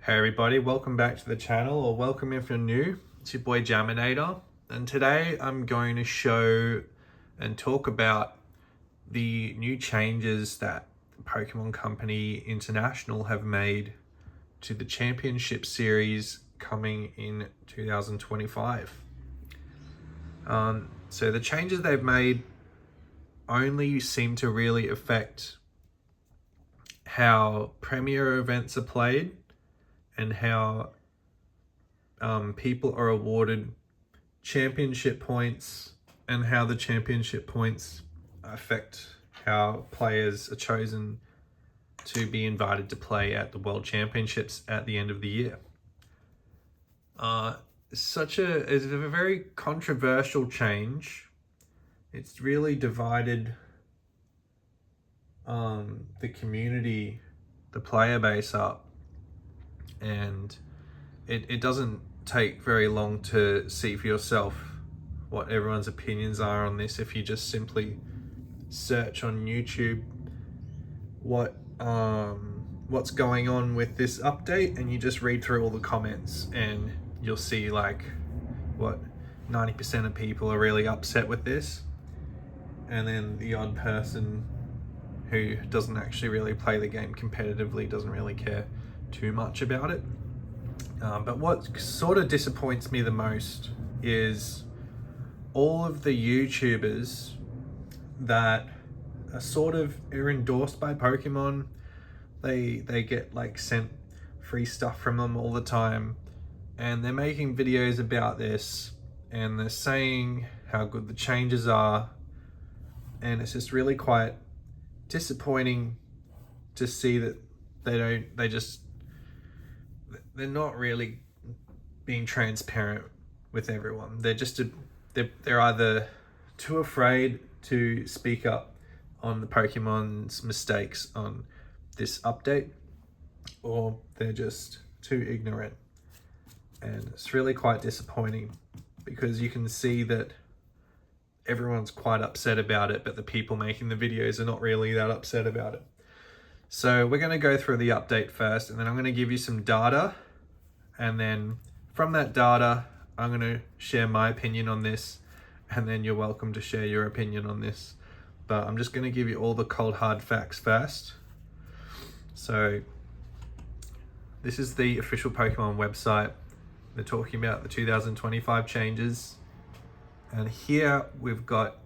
Hey everybody, welcome back to the channel, or welcome if you're new. It's your boy Jaminator, and today I'm going to show and talk about the new changes that Pokemon Company International have made to the Championship Series coming in 2025. So the changes they've made only seem to really affect how Premier events are played and how people are awarded championship points, and how the championship points affect how players are chosen to be invited to play at the World Championships at the end of the year. It's a very controversial change. It's really divided the community, the player base up, and it doesn't take very long to see for yourself what everyone's opinions are on this if you just simply search on YouTube what's going on with this update, and you just read through all the comments and you'll see like what 90% of people are really upset with this, and then the odd person who doesn't actually really play the game competitively doesn't really care too much about it. But what sort of disappoints me the most is all of the YouTubers that are endorsed by Pokemon. They get like sent free stuff from them all the time, and they're making videos about this, and they're saying how good the changes are, and it's just really quite disappointing to see that they're not really being transparent with everyone. They're either too afraid to speak up on the Pokemon's mistakes on this update, or they're just too ignorant. And it's really quite disappointing because you can see that everyone's quite upset about it, but the people making the videos are not really that upset about it. So we're going to go through the update first, and then I'm going to give you some data, and then from that data I'm going to share my opinion on this, and then you're welcome to share your opinion on this. But I'm just going to give you all the cold hard facts first. So this is the official Pokemon website. They're talking about the 2025 changes, and here we've got,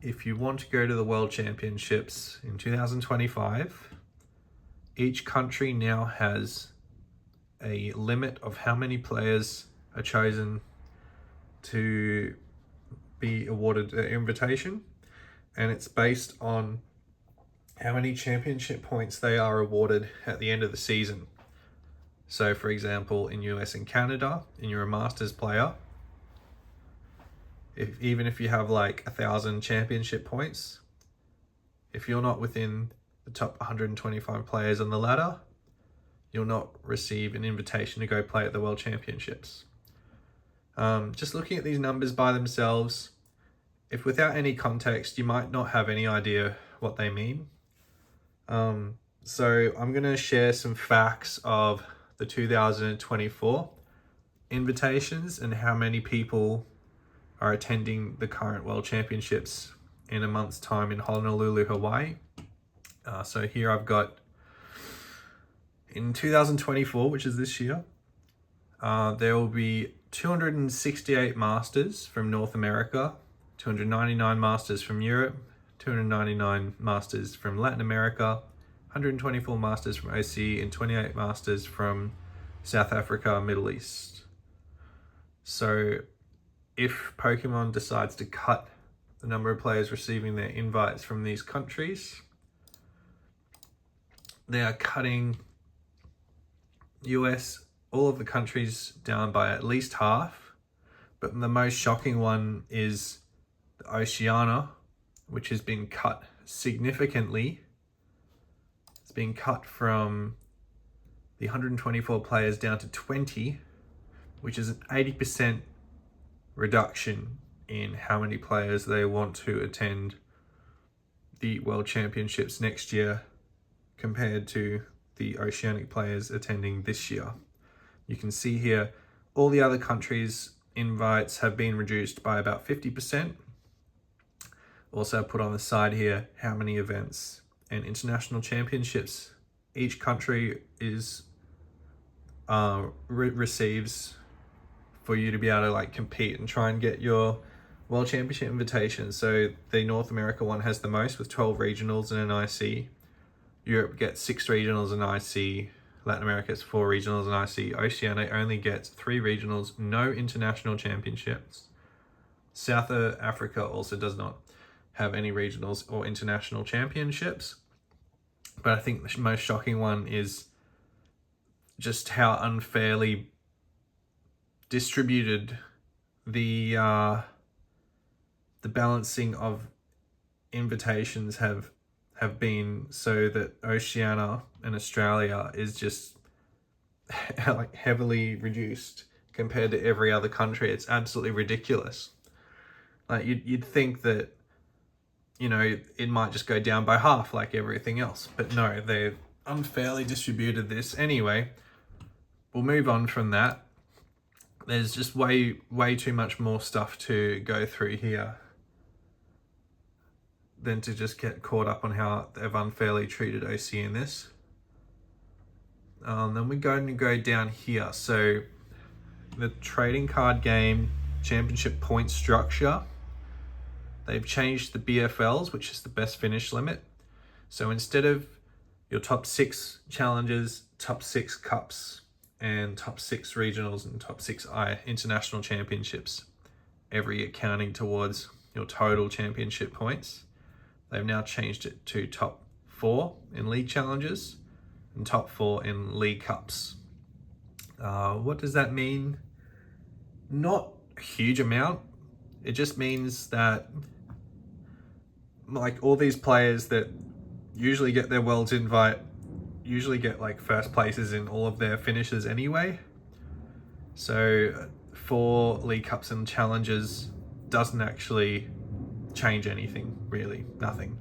if you want to go to the World Championships in 2025, each country now has a limit of how many players are chosen to be awarded an invitation, and it's based on how many championship points they are awarded at the end of the season. So for example, in US and Canada, and you're a Masters player, even if you have like 1,000 championship points, if you're not within the top 125 players on the ladder, you'll not receive an invitation to go play at the World Championships. Just looking at these numbers by themselves, if without any context, you might not have any idea what they mean. So I'm going to share some facts of the 2024 invitations and how many people are attending the current World Championships in a month's time in Honolulu, Hawaii. So here I've got, in 2024, which is this year, there will be 268 Masters from North America, 299 Masters from Europe, 299 Masters from Latin America, 124 Masters from OC, and 28 Masters from South Africa, Middle East. So if Pokemon decides to cut the number of players receiving their invites from these countries, they are cutting US, all of the countries, down by at least half. But the most shocking one is the Oceania, which has been cut significantly. It's been cut from the 124 players down to 20, which is an 80% reduction in how many players they want to attend the World Championships next year compared to the Oceanic players attending this year. You can see here all the other countries' invites have been reduced by about 50%. Also put on the side here how many events and international championships each country is receives for you to be able to like compete and try and get your World Championship invitation. So the North America one has the most with 12 regionals and an IC. Europe gets 6 regionals and IC. Latin America gets 4 regionals and IC. Oceania only gets 3 regionals, no international championships. South Africa also does not have any regionals or international championships. But I think the most shocking one is just how unfairly distributed the balancing of invitations have been, so that Oceania and Australia is just like heavily reduced compared to every other country. It's absolutely ridiculous. Like you'd think that, you know, it might just go down by half like everything else, but no, they've unfairly distributed this. Anyway, we'll move on from that. There's just way too much more stuff to go through here than to just get caught up on how they've unfairly treated OC in this. Then we go down here. So the trading card game championship point structure, they've changed the BFLs, which is the best finish limit. So instead of your top 6 challenges, top 6 cups, and top 6 regionals and top 6 international championships, every year counting towards your total championship points, they've now changed it to top 4 in league challenges and top 4 in league cups. What does that mean? Not a huge amount. It just means that like all these players that usually get their Worlds invite usually get like first places in all of their finishes anyway. So 4 league cups and challenges doesn't actually change anything, really, nothing.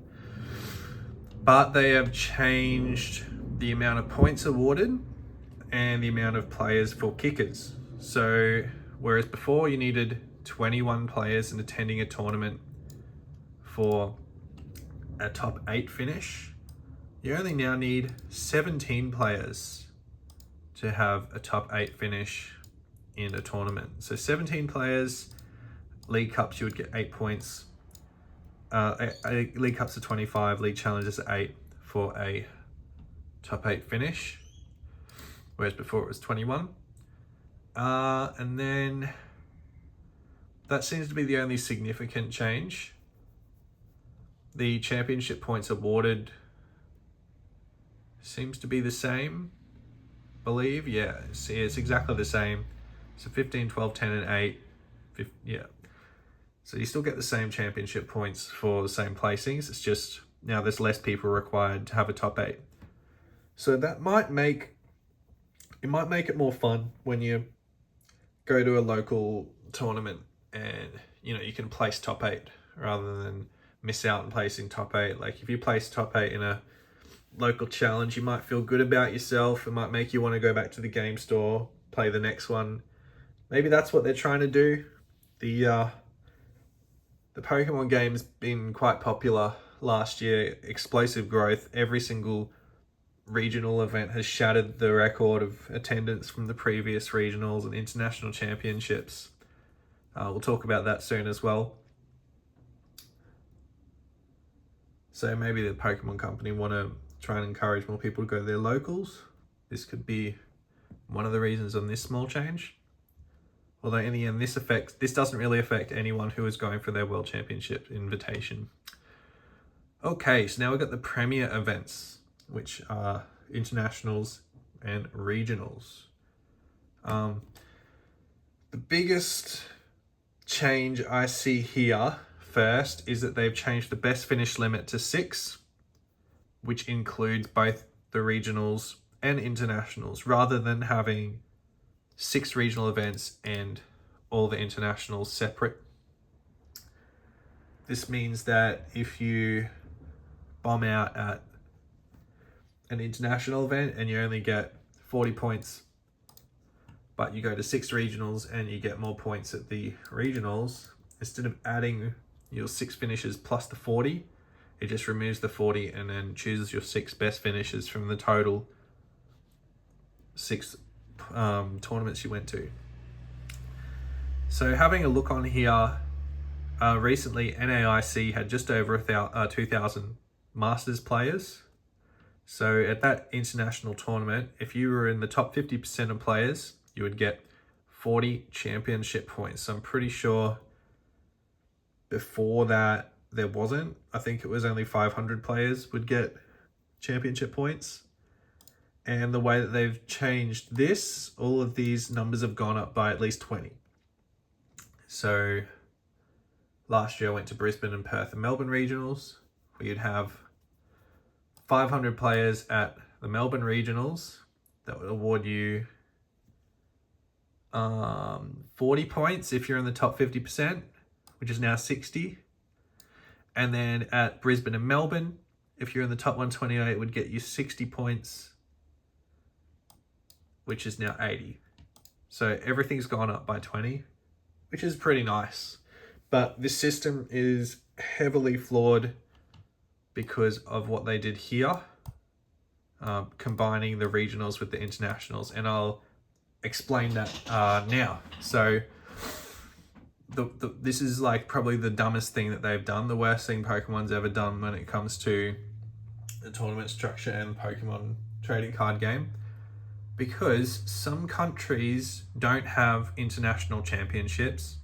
But they have changed the amount of points awarded and the amount of players for kickers. So whereas before you needed 21 players in attending a tournament for a top 8 finish, you only now need 17 players to have a top 8 finish in a tournament. So 17 players, league cups you would get 8 points. League cups are 25, league challenges are 8 for a top 8 finish, whereas before it was 21. And then that seems to be the only significant change. The championship points awarded seems to be the same, I believe. Yeah, it's exactly the same. So 15, 12, 10, and 8. Yeah. So you still get the same championship points for the same placings. It's just now there's less people required to have a top 8. So that might make it more fun when you go to a local tournament and, you know, you can place top 8 rather than miss out on placing top 8. Like if you place top 8 in a local challenge, you might feel good about yourself. It might make you want to go back to the game store, play the next one. Maybe that's what they're trying to do. The Pokemon game's been quite popular last year, explosive growth. Every single regional event has shattered the record of attendance from the previous regionals and international championships. We'll talk about that soon as well. So maybe the Pokemon company want to try and encourage more people to go to their locals. This could be one of the reasons on this small change. Although in the end, this doesn't really affect anyone who is going for their World Championship invitation. Okay, so now we've got the Premier events, which are internationals and regionals. The biggest change I see here first is that they've changed the best finish limit to 6, which includes both the regionals and internationals, rather than having 6 regional events and all the internationals separate. This means that if you bomb out at an international event and you only get 40 points, but you go to 6 regionals and you get more points at the regionals, instead of adding your 6 finishes plus the 40, it just removes the 40 and then chooses your 6 best finishes from the total 6 tournaments you went to. So having a look on here, recently NAIC had just over 2,000 Masters players. So at that international tournament, if you were in the top 50% of players, you would get 40 championship points. So I'm pretty sure before that there wasn't. I think it was only 500 players would get championship points. And the way that they've changed this, all of these numbers have gone up by at least 20. So last year I went to Brisbane and Perth and Melbourne regionals, where you'd have 500 players at the Melbourne regionals that would award you 40 points if you're in the top 50%, which is now 60. And then at Brisbane and Melbourne, if you're in the top 128, it would get you 60 points, which is now 80. So everything's gone up by 20, which is pretty nice. But this system is heavily flawed because of what they did here, combining the regionals with the internationals. And I'll explain that now. So this is like probably the dumbest thing that they've done, the worst thing Pokemon's ever done when it comes to the tournament structure and Pokemon trading card game, because some countries don't have international championships.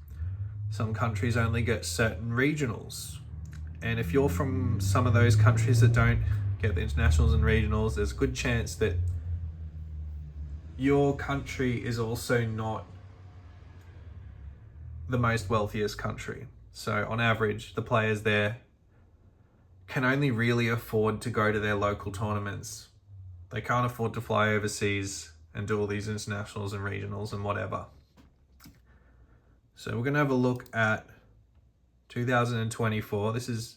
Some countries only get certain regionals. And if you're from some of those countries that don't get the internationals and regionals, there's a good chance that your country is also not the most wealthiest country. So on average, the players there can only really afford to go to their local tournaments. They can't afford to fly overseas and do all these internationals and regionals and whatever. So we're going to have a look at 2024. This is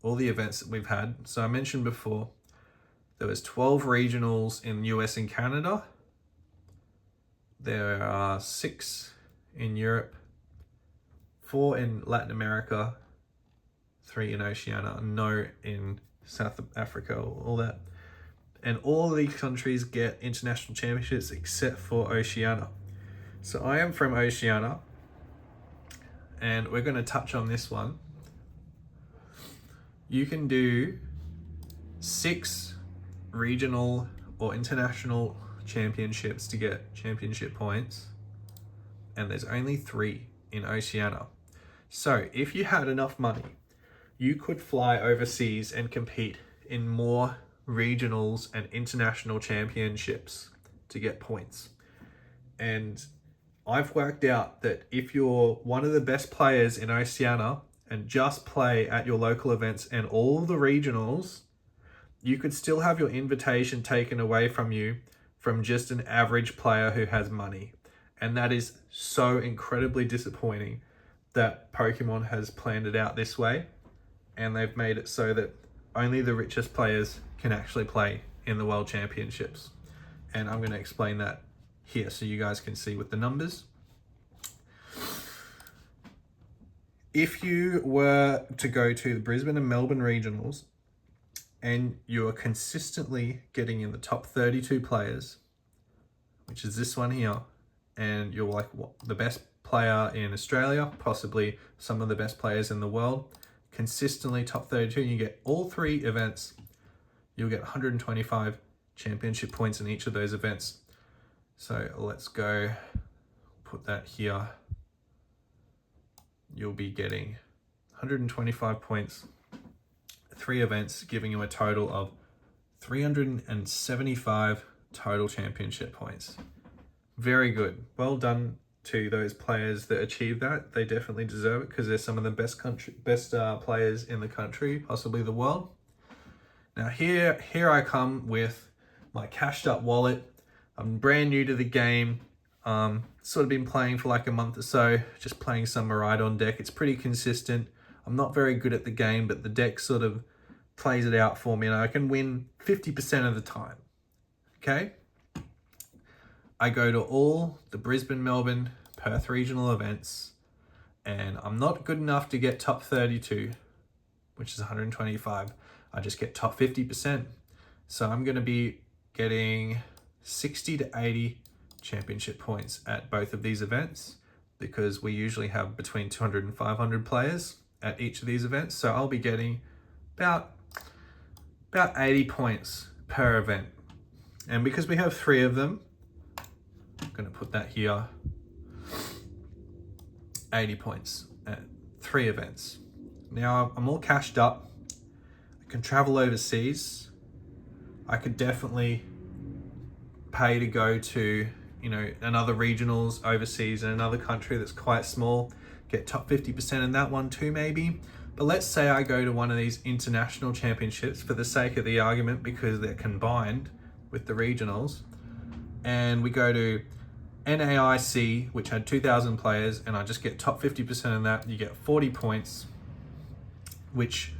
all the events that we've had. So I mentioned before, there was 12 regionals in US and Canada. There are 6 in Europe, 4 in Latin America, 3 in Oceania, no in South Africa, all that. And all of these countries get international championships except for Oceania. So I am from Oceania, and we're going to touch on this one. You can do 6 regional or international championships to get championship points, and there's only 3 in Oceania. So if you had enough money, you could fly overseas and compete in more regionals and international championships to get points. And I've worked out that if you're one of the best players in Oceania and just play at your local events and all the regionals, you could still have your invitation taken away from you from just an average player who has money. And that is so incredibly disappointing that Pokemon has planned it out this way, and they've made it so that only the richest players can actually play in the World Championships. And I'm going to explain that here so you guys can see with the numbers. If you were to go to the Brisbane and Melbourne regionals and you are consistently getting in the top 32 players, which is this one here, and you're like the best player in Australia, possibly some of the best players in the world, consistently top 32, and you get all 3 events, you'll get 125 championship points in each of those events. So let's go put that here. You'll be getting 125 points, 3 events, giving you a total of 375 total championship points. Very good. Well done to those players that achieved that. They definitely deserve it because they're some of the best players in the country, possibly the world. Now here I come with my cashed up wallet. I'm brand new to the game. Sort of been playing for like a month or so, just playing some Miraidon deck. It's pretty consistent. I'm not very good at the game, but the deck sort of plays it out for me, and I can win 50% of the time. Okay? I go to all the Brisbane, Melbourne, Perth regional events, and I'm not good enough to get top 32, which is 125. I just get top 50%. So I'm going to be getting 60 to 80 championship points at both of these events, because we usually have between 200 and 500 players at each of these events. So I'll be getting about 80 points per event. And because we have 3 of them, I'm going to put that here, 80 points at 3 events. Now I'm all cashed up. I can travel overseas. I could definitely pay to go to, another regionals overseas in another country that's quite small, get top 50% in that one too maybe. But let's say I go to one of these international championships for the sake of the argument, because they're combined with the regionals, and we go to NAIC, which had 2,000 players, and I just get top 50% of that. You get 40 points, which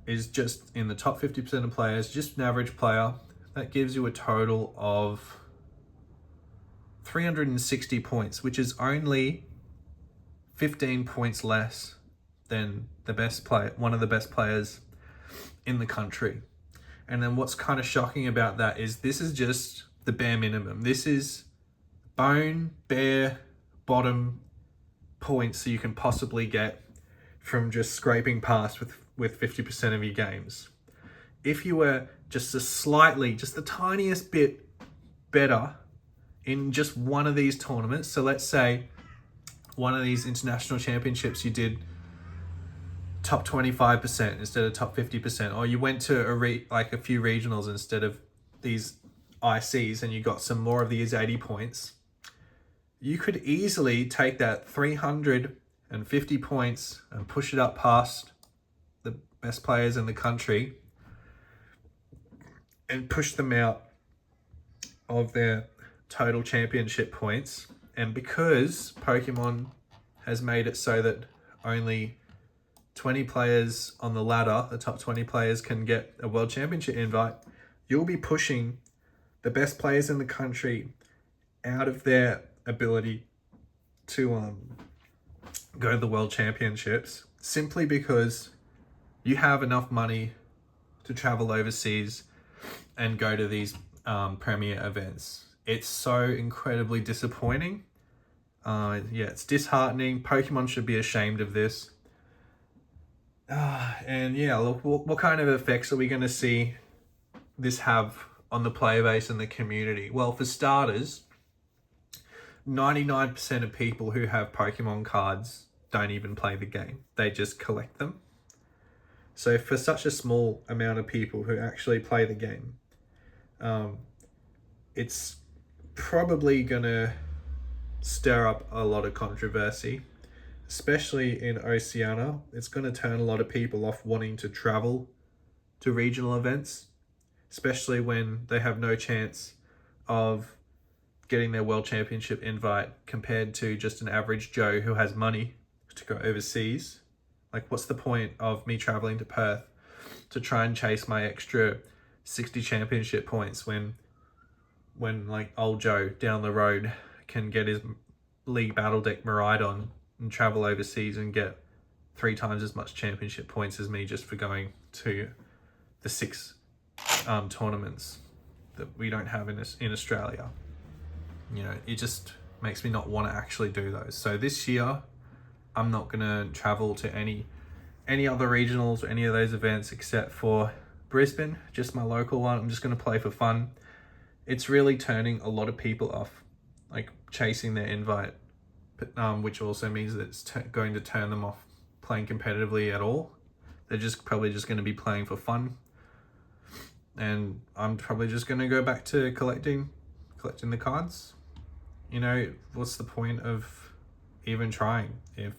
is just in the top 50% of players, just an average player. That gives you a total of 360 points, which is only 15 points less than the best player, one of the best players in the country. And then what's kind of shocking about that is this is just the bare minimum. This is bare bottom points that you can possibly get from just scraping past with 50% of your games. If you were just the tiniest bit better in just one of these tournaments, so let's say one of these international championships you did top 25% instead of top 50%, or you went to a few regionals instead of these ICs, and you got some more of these 80 points, you could easily take that 350 points and push it up past the best players in the country and push them out of their total championship points. And because Pokemon has made it so that only 20 players on the ladder, the top 20 players, can get a World Championship invite, you'll be pushing the best players in the country out of their ability to go to the World Championships, simply because you have enough money to travel overseas and go to these premier events. It's so incredibly disappointing. It's disheartening. Pokemon should be ashamed of this. And yeah, look, what kind of effects are we going to see this have on the player base and the community? Well, for starters, 99% of people who have Pokemon cards don't even play the game. They just collect them. So for such a small amount of people who actually play the game, it's probably going to stir up a lot of controversy, especially in Oceania. It's going to turn a lot of people off wanting to travel to regional events, especially when they have no chance of getting their World Championship invite compared to just an average Joe who has money to go overseas. Like, what's the point of me traveling to Perth to try and chase my extra 60 championship points when like old Joe down the road can get his League Battle Deck Miraidon and travel overseas and get 3 times as much championship points as me just for going to the 6 tournaments that we don't have in Australia. It just makes me not want to actually do those. So this year, I'm not going to travel to any other regionals or any of those events except for Brisbane, just my local one. I'm just going to play for fun. It's really turning a lot of people off, like chasing their invite, which also means that it's going to turn them off playing competitively at all. They're probably just going to be playing for fun. And I'm probably just going to go back to collecting the cards. What's the point of even trying if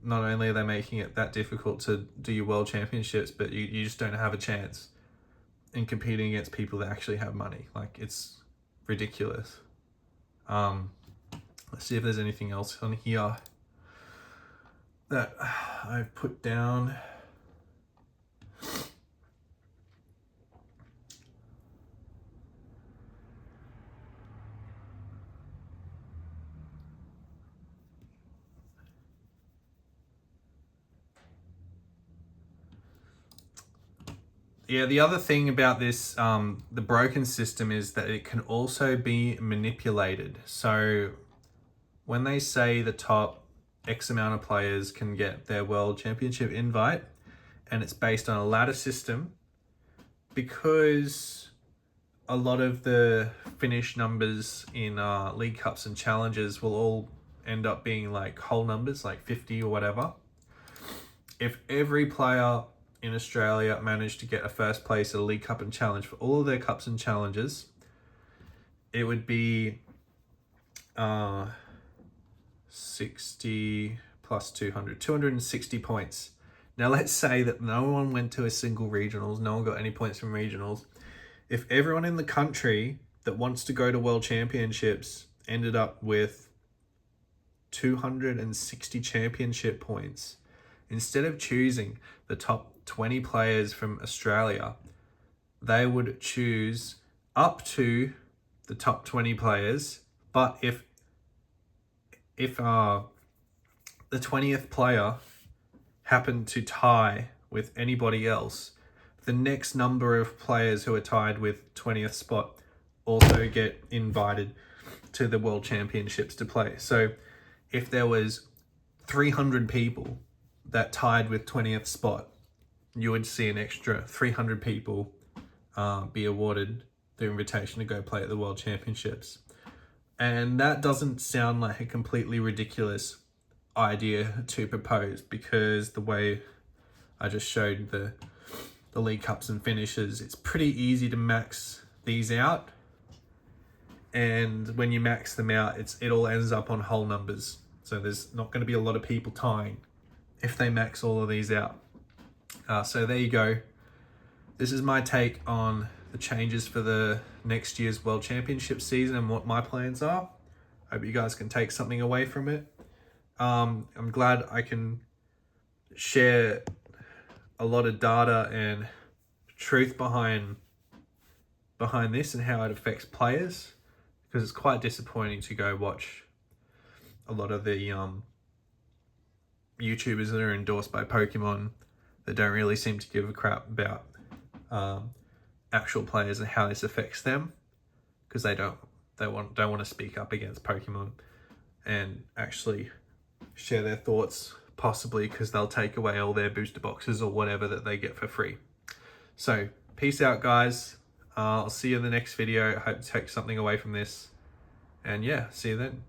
not only are they making it that difficult to do your World Championships, but you just don't have a chance in competing against people that actually have money. Like, it's ridiculous. Let's see if there's anything else on here that I've put down. Yeah, the other thing about this, the broken system, is that it can also be manipulated. So when they say the top X amount of players can get their World Championship invite, and it's based on a ladder system, because a lot of the finish numbers in League Cups and Challenges will all end up being like whole numbers, like 50 or whatever. If every player in Australia managed to get a first place at a League Cup and Challenge for all of their Cups and Challenges, it would be 60 plus 200, 260 points. Now let's say that no one went to a single regionals, no one got any points from regionals. If everyone in the country that wants to go to World Championships ended up with 260 championship points, instead of choosing the top 20 players from Australia, they would choose up to the top 20 players. But if the 20th player happened to tie with anybody else, the next number of players who are tied with 20th spot also get invited to the World Championships to play. So if there was 300 people that tied with 20th spot, you would see an extra 300 people be awarded the invitation to go play at the World Championships. And that doesn't sound like a completely ridiculous idea to propose, because the way I just showed the League Cups and finishes, it's pretty easy to max these out. And when you max them out, it all ends up on whole numbers. So there's not going to be a lot of people tying if they max all of these out. So there you go. This is my take on the changes for the next year's World Championship season and what my plans are. Hope you guys can take something away from it. I'm glad I can share a lot of data and truth behind this and how it affects players, because it's quite disappointing to go watch a lot of the YouTubers that are endorsed by Pokemon that don't really seem to give a crap about actual players and how this affects them, because they don't want to speak up against Pokemon and actually share their thoughts, possibly because they'll take away all their booster boxes or whatever that they get for free. So peace out, guys. I'll see you in the next video. I hope to take something away from this, and yeah, see you then.